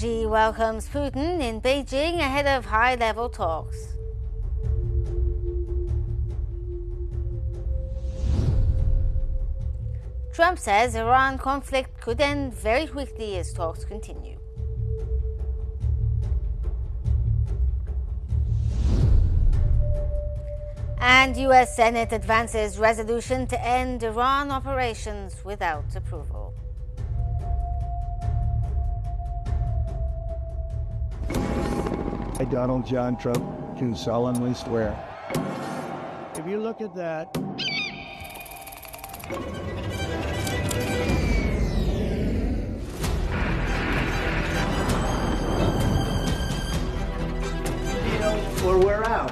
Xi welcomes Putin in Beijing ahead of high-level talks. Trump says Iran conflict could end very quickly as talks continue. And U.S. Senate advances resolution to end Iran operations without approval. I, Donald John Trump, do solemnly swear. If you look at that, or we're out.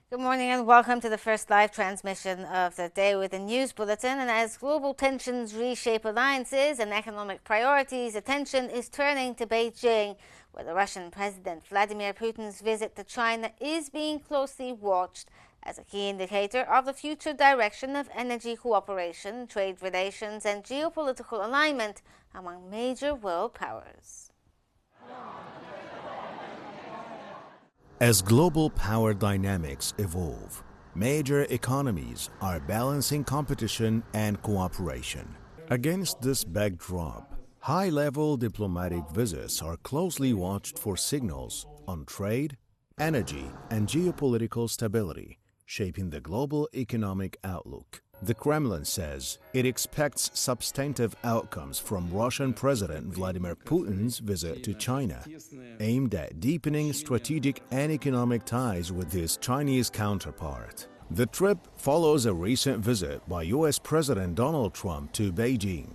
Good morning and welcome to the first live transmission of the day with the news bulletin. And as global tensions reshape alliances and economic priorities, attention is turning to Beijing, where the Russian President Vladimir Putin's visit to China is being closely watched as a key indicator of the future direction of energy cooperation, trade relations and geopolitical alignment among major world powers. As global power dynamics evolve, major economies are balancing competition and cooperation. Against this backdrop, high-level diplomatic visits are closely watched for signals on trade, energy, and geopolitical stability, shaping the global economic outlook. The Kremlin says it expects substantive outcomes from Russian President Vladimir Putin's visit to China, aimed at deepening strategic and economic ties with his Chinese counterpart. The trip follows a recent visit by U.S. President Donald Trump to Beijing,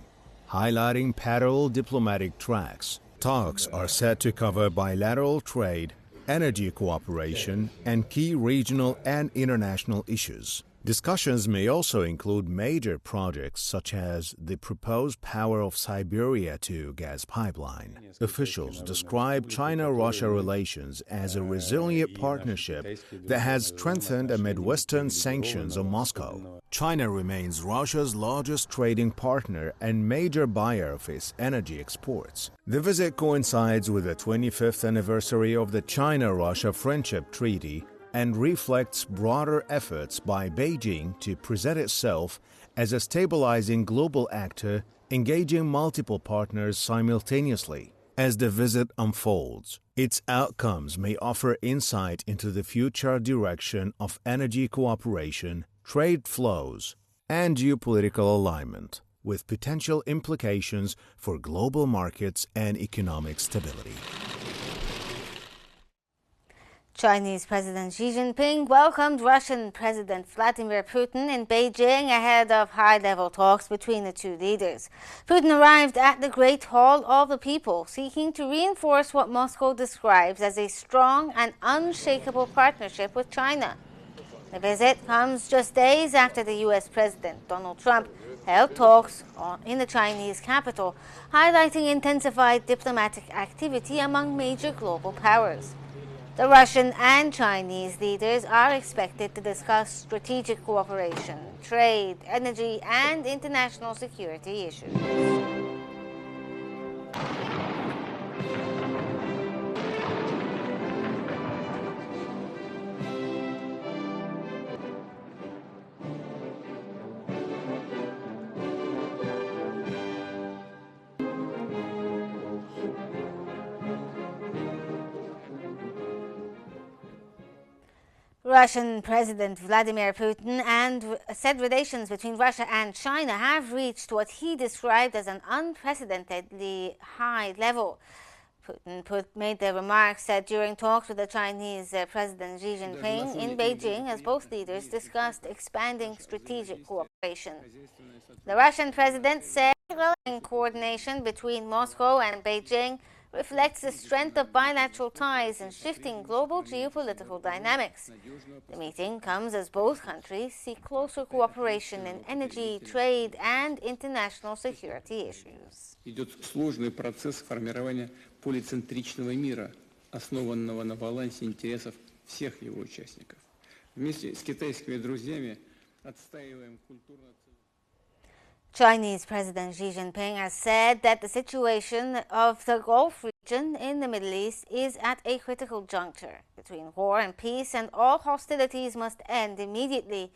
highlighting parallel diplomatic tracks. Talks are set to cover bilateral trade, energy cooperation, and key regional and international issues. Discussions may also include major projects such as the proposed Power of Siberia 2 gas pipeline. Officials describe China-Russia relations as a resilient partnership that has strengthened amid Western sanctions on Moscow. China remains Russia's largest trading partner and major buyer of its energy exports. The visit coincides with the 25th anniversary of the China-Russia Friendship Treaty and reflects broader efforts by Beijing to present itself as a stabilizing global actor engaging multiple partners simultaneously. As the visit unfolds, its outcomes may offer insight into the future direction of energy cooperation, trade flows, and geopolitical alignment, with potential implications for global markets and economic stability. Chinese President Xi Jinping welcomed Russian President Vladimir Putin in Beijing ahead of high-level talks between the two leaders. Putin arrived at the Great Hall of the People, seeking to reinforce what Moscow describes as a strong and unshakable partnership with China. The visit comes just days after the U.S. President Donald Trump held talks in the Chinese capital, highlighting intensified diplomatic activity among major global powers. The Russian and Chinese leaders are expected to discuss strategic cooperation, trade, energy, and international security issues. Russian President Vladimir Putin said relations between Russia and China have reached what he described as an unprecedentedly high level. Putin made the remarks said during talks with the Chinese President Xi Jinping in Beijing as both leaders discussed expanding strategic cooperation. The Russian president said growing coordination between Moscow and Beijing reflects the strength of bilateral ties and shifting global geopolitical dynamics. The meeting comes as both countries seek closer cooperation in energy, trade, and international security issues. Идет сложный процесс формирования полицентричного мира, основанного на балансе интересов всех его участников. Вместе с китайскими друзьями отстаиваем культурно. Chinese President Xi Jinping has said that the situation of the Gulf region in the Middle East is at a critical juncture between war and peace, and all hostilities must end immediately.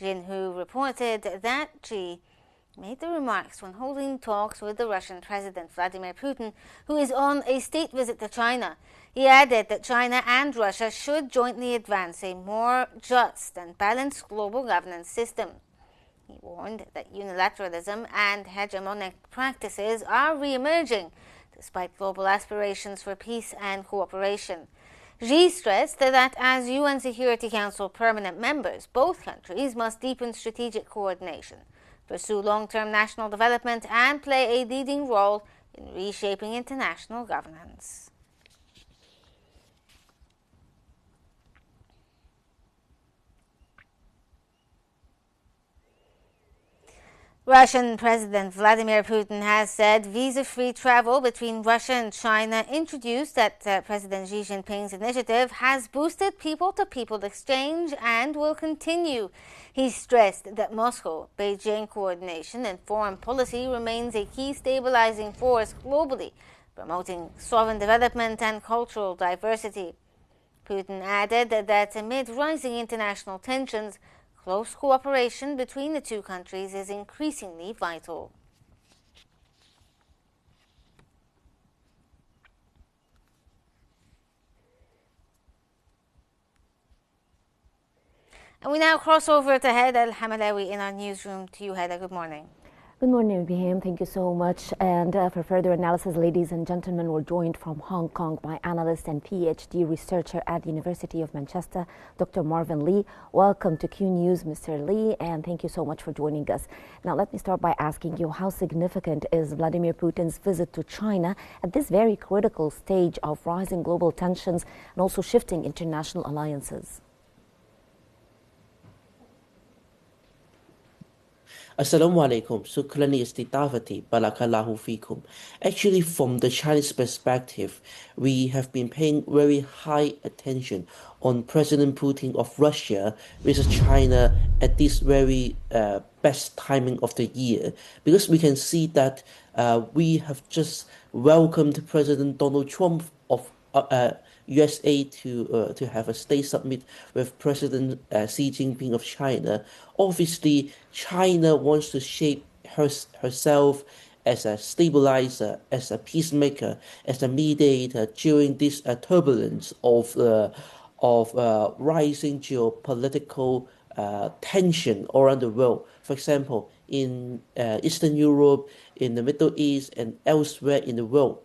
Xinhua reported that Xi made the remarks when holding talks with the Russian President Vladimir Putin, who is on a state visit to China. He added that China and Russia should jointly advance a more just and balanced global governance system. He warned that unilateralism and hegemonic practices are re-emerging, despite global aspirations for peace and cooperation. Xi stressed that as UN Security Council permanent members, both countries must deepen strategic coordination, pursue long-term national development, and play a leading role in reshaping international governance. Russian President Vladimir Putin has said visa-free travel between Russia and China, introduced at President Xi Jinping's initiative, has boosted people-to-people exchange and will continue. He stressed that Moscow-Beijing coordination in foreign policy remains a key stabilizing force globally, promoting sovereign development and cultural diversity. Putin added that amid rising international tensions, close cooperation between the two countries is increasingly vital. And we now cross over to Hed Al-Hamalawi in our newsroom. To you, Hed, good morning. Good morning, Biham. Thank you so much. And for further analysis, ladies and gentlemen, we're joined from Hong Kong by analyst and PhD researcher at the University of Manchester, Dr. Marvin Lee. Welcome to Qnews, Mr. Lee, and thank you so much for joining us. Now, let me start by asking you, how significant is Vladimir Putin's visit to China at this very critical stage of rising global tensions and also shifting international alliances? Assalamu alaikum, Sukrani istitafati, barakallahu fikum. Actually, from the Chinese perspective, we have been paying very high attention on President Putin of Russia versus China at this very best timing of the year, because we can see that we have just welcomed President Donald Trump of USA to have a state summit with President Xi Jinping of China. Obviously, China wants to shape herself as a stabilizer, as a peacemaker, as a mediator during this turbulence of rising geopolitical tension around the world. For example, in Eastern Europe, in the Middle East, and elsewhere in the world.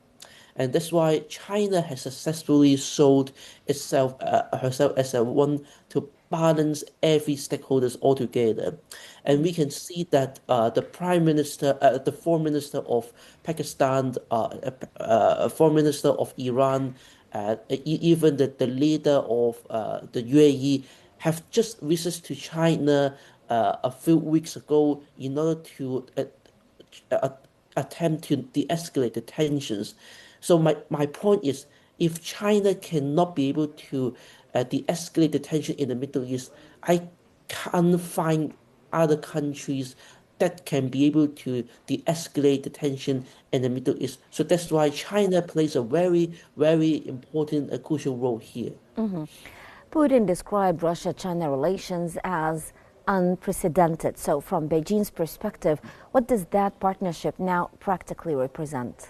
And that's why China has successfully sold herself as a one to balance every stakeholders altogether. And we can see that the Prime Minister, the Foreign Minister of Pakistan, Foreign Minister of Iran, even the leader of the UAE have just visited to China a few weeks ago in order to attempt to de-escalate the tensions. So my point is, if China cannot be able to de-escalate the tension in the Middle East, I can't find other countries that can be able to de-escalate the tension in the Middle East. So that's why China plays a very, very important, crucial role here. Mm-hmm. Putin described Russia-China relations as unprecedented. So from Beijing's perspective, what does that partnership now practically represent?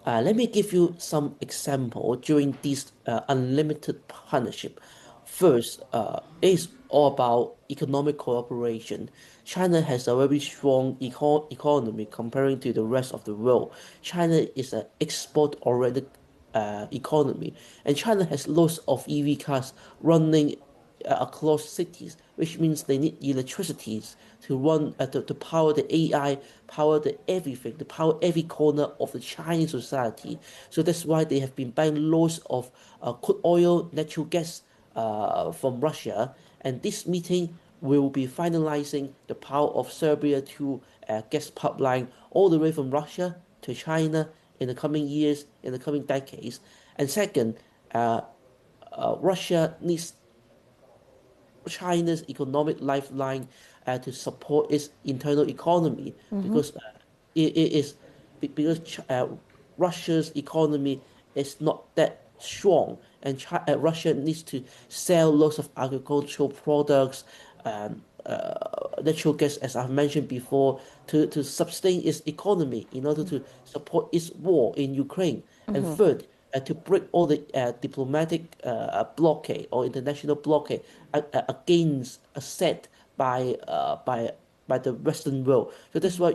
Let me give you some example during this unlimited partnership. First, it's all about economic cooperation. China has a very strong economy comparing to the rest of the world. China is an export-oriented economy, and China has lots of EV cars running across cities, which means they need electricity to run to power the AI, power the everything, to power every corner of the Chinese society. So that's why they have been buying loads of crude oil, natural gas from Russia. And this meeting will be finalizing the power of Serbia to gas pipeline all the way from Russia to China in the coming years, in the coming decades. And second, Russia needs China's economic lifeline to support its internal economy because it is because Russia's economy is not that strong, and Russia needs to sell lots of agricultural products, natural gas, as I've mentioned before, to sustain its economy in order to support its war in Ukraine. And third, to break all the diplomatic blockade or international blockade against set by the Western world. So that's why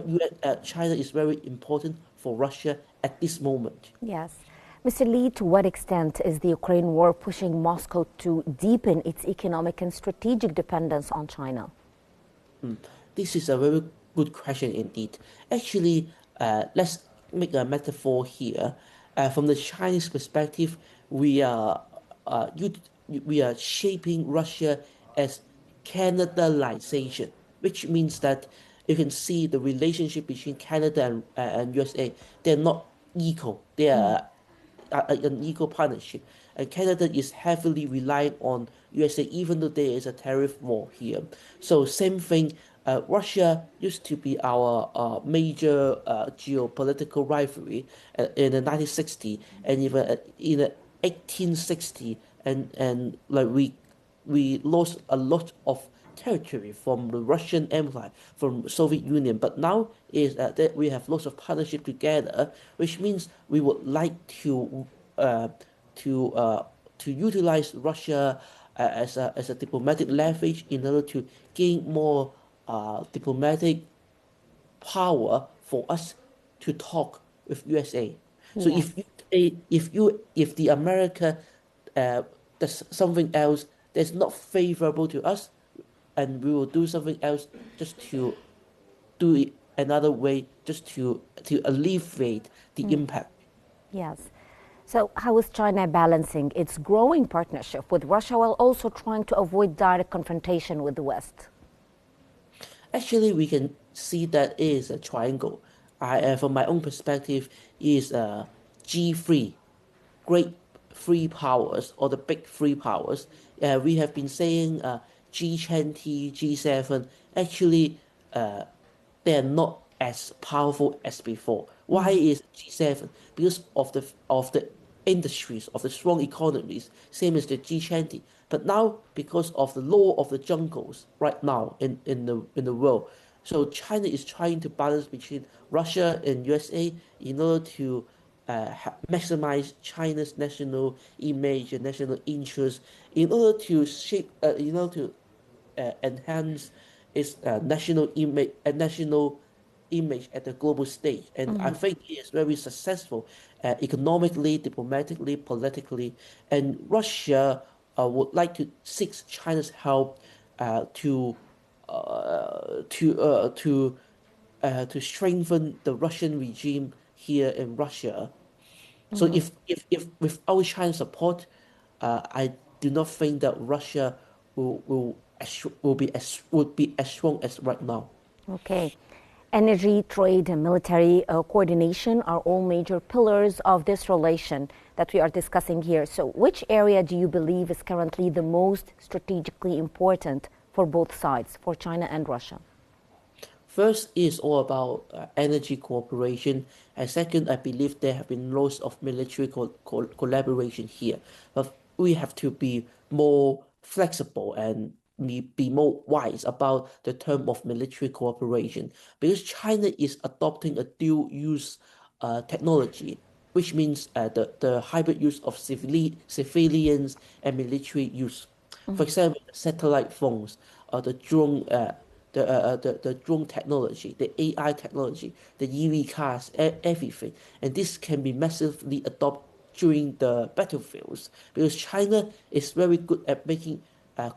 China is very important for Russia at this moment. Yes. Mr. Lee, to what extent is the Ukraine war pushing Moscow to deepen its economic and strategic dependence on China? This is a very good question indeed. Actually, let's make a metaphor here. From the Chinese perspective, we are shaping Russia as Canadalization, which means that you can see the relationship between Canada and USA. They're not equal. They are an equal partnership. And Canada is heavily relying on USA, even though there is a tariff war here. So same thing. Russia used to be our major geopolitical rivalry in the 1960s and even in the 1860, and like we lost a lot of territory from the Russian Empire, from Soviet Union. But now is that we have lots of partnership together, which means we would like to utilize Russia as a diplomatic leverage in order to gain more diplomatic power for us to talk with USA. So Yes. if the America does something else that's not favorable to us, and we will do something else just to do it another way, just to alleviate the impact. Yes. So how is China balancing its growing partnership with Russia while also trying to avoid direct confrontation with the West? Actually, we can see that is a triangle. From my own perspective, is G3, great three powers or the big three powers. We have been saying G20, G7. Actually, they're not as powerful as before. Why is G7? Because of the industries of the strong economies, same as the G20. But now, because of the law of the jungles right now in the world, so China is trying to balance between Russia and USA in order to maximize China's national image and national interest, in order to enhance its national image at the global stage. And I think he is very successful economically, diplomatically, politically. And Russia would like to seek China's help to strengthen the Russian regime here in Russia. So if without China's support, I do not think that Russia would be as strong as right now. Okay. Energy, trade, and military coordination are all major pillars of this relation that we are discussing here. So which area do you believe is currently the most strategically important for both sides, for China and Russia? First is all about energy cooperation, and second, I believe there have been lots of military collaboration here. But we have to be more flexible and be more wise about the term of military cooperation, because China is adopting a dual-use technology, which means the hybrid use of civilians and military use. For example, satellite phones, the drone. The drone technology, the AI technology, the EV cars, everything. And this can be massively adopted during the battlefields, because China is very good at making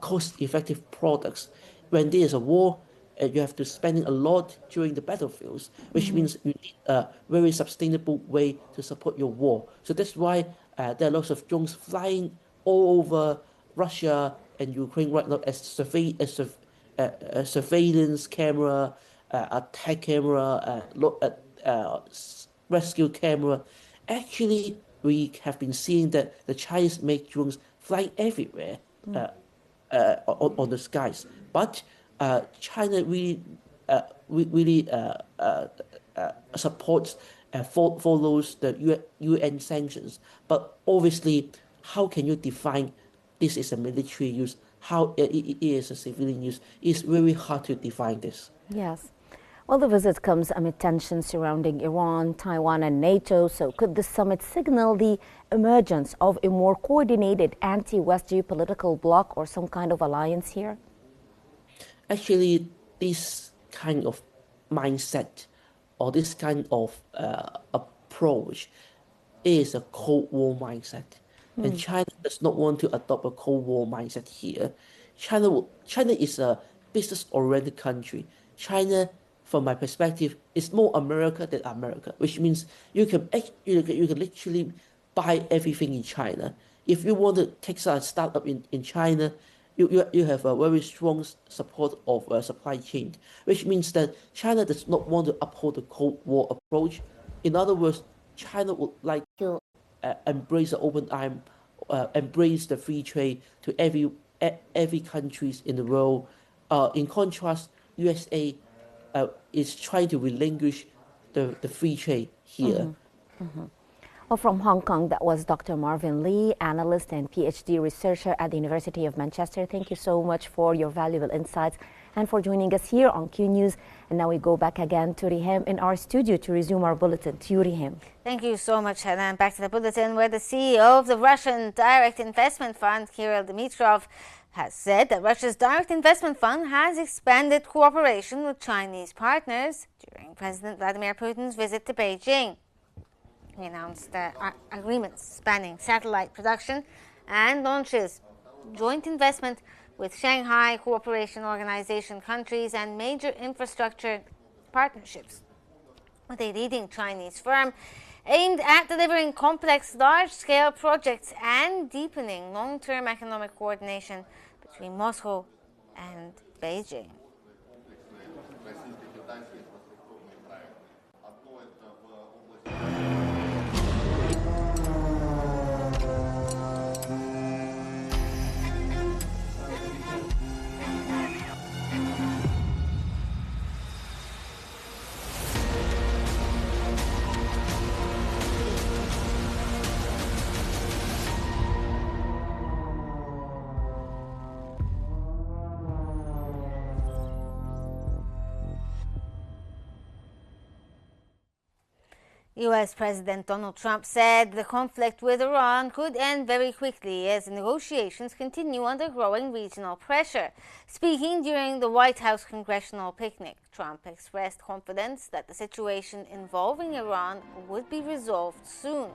cost-effective products. When there is a war, you have to spend a lot during the battlefields, which means you need a very sustainable way to support your war. So that's why there are lots of drones flying all over Russia and Ukraine right now as surveillance camera, attack camera, rescue camera. Actually, we have been seeing that the Chinese make drones flying everywhere on the skies. But China really supports follows the UN sanctions. But obviously, how can you define this is a military use? How it is a civilian use? It's very hard to define this. Yes. Well, the visit comes amid tensions surrounding Iran, Taiwan, and NATO. So could the summit signal the emergence of a more coordinated anti-West geopolitical bloc or some kind of alliance here? Actually, this kind of mindset or this kind of approach is a Cold War mindset. And China does not want to adopt a Cold War mindset here. China is a business-oriented country. China, from my perspective, is more America than America, which means you can literally buy everything in China. If you want to take a startup in China, you have a very strong support of a supply chain, which means that China does not want to uphold the Cold War approach. In other words, China would like to embrace the open arm, embrace the free trade to every countries in the world. In contrast, USA is trying to relinquish the free trade here. Well, from Hong Kong, that was Dr. Marvin Lee, analyst and PhD researcher at the University of Manchester. Thank you so much for your valuable insights and for joining us here on Q News. And now we go back again to Riham in our studio to resume our bulletin. To you, Riham. Thank you so much, Hannah. And back to the bulletin, where the CEO of the Russian Direct Investment Fund, Kirill Dmitrov, has said that Russia's Direct Investment Fund has expanded cooperation with Chinese partners during President Vladimir Putin's visit to Beijing. He announced agreements spanning satellite production and launches, joint investment with Shanghai Cooperation Organization countries, and major infrastructure partnerships with a leading Chinese firm aimed at delivering complex, large-scale projects and deepening long-term economic coordination between Moscow and Beijing. U.S. President Donald Trump said the conflict with Iran could end very quickly as negotiations continue under growing regional pressure. Speaking during the White House congressional picnic, Trump expressed confidence that the situation involving Iran would be resolved soon.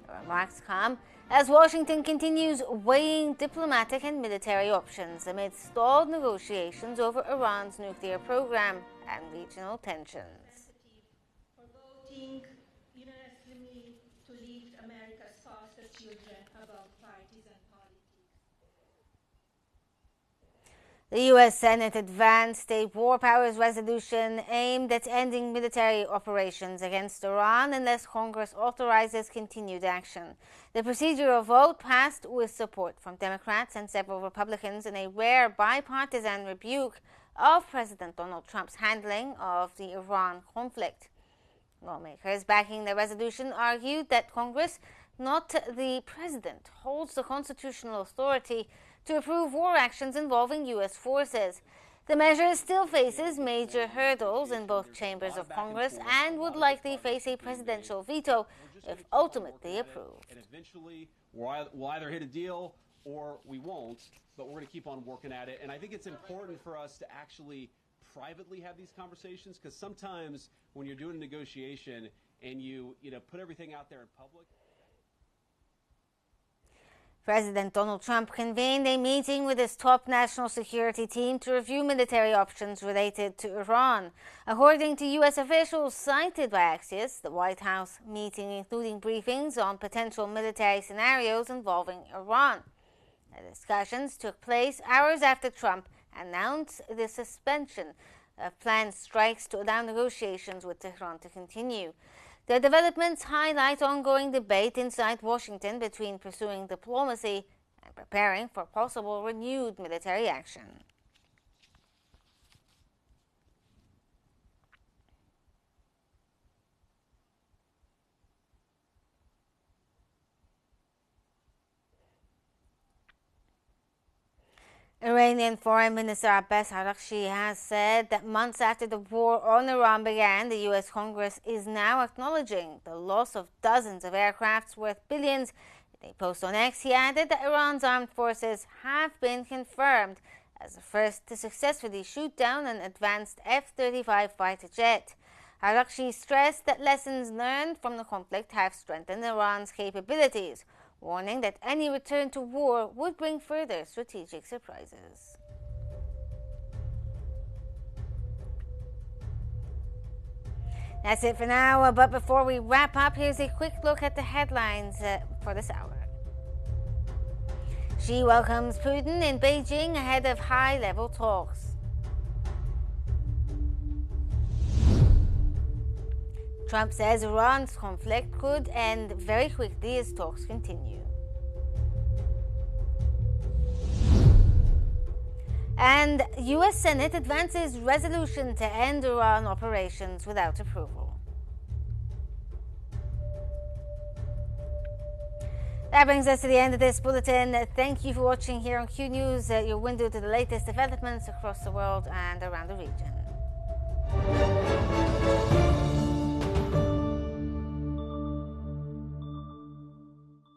The remarks come as Washington continues weighing diplomatic and military options amid stalled negotiations over Iran's nuclear program and regional tensions. Unanimously to lift America's foster children above partisan politics. The U.S. Senate advanced a war powers resolution aimed at ending military operations against Iran unless Congress authorizes continued action. The procedural vote passed with support from Democrats and several Republicans in a rare bipartisan rebuke of President Donald Trump's handling of the Iran conflict. Lawmakers backing the resolution argued that Congress, not the President, holds the constitutional authority to approve war actions involving U.S. forces. The measure still faces major hurdles in both chambers of Congress and would likely face a presidential veto if ultimately approved. And eventually, we'll either hit a deal or we won't, but we're going to keep on working at it. And I think it's important for us to actually privately have these conversations, because sometimes when you're doing a negotiation and you put everything out there in public. President Donald Trump convened a meeting with his top national security team to review military options related to Iran. According to U.S. officials cited by Axios, the White House meeting including briefings on potential military scenarios involving Iran. The discussions took place hours after Trump announced the suspension of planned strikes to allow negotiations with Tehran to continue. The developments highlight ongoing debate inside Washington between pursuing diplomacy and preparing for possible renewed military action. Iranian Foreign Minister Abbas Araghchi has said that months after the war on Iran began, the U.S. Congress is now acknowledging the loss of dozens of aircrafts worth billions. In a post on X, he added that Iran's armed forces have been confirmed as the first to successfully shoot down an advanced F-35 fighter jet. Araghchi stressed that lessons learned from the conflict have strengthened Iran's capabilities, warning that any return to war would bring further strategic surprises. That's it for now, but before we wrap up, here's a quick look at the headlines for this hour. Xi welcomes Putin in Beijing ahead of high-level talks. Trump says Iran's conflict could end very quickly as talks continue. And U.S. Senate advances resolution to end Iran operations without approval. That brings us to the end of this bulletin. Thank you for watching here on Q News, your window to the latest developments across the world and around the region.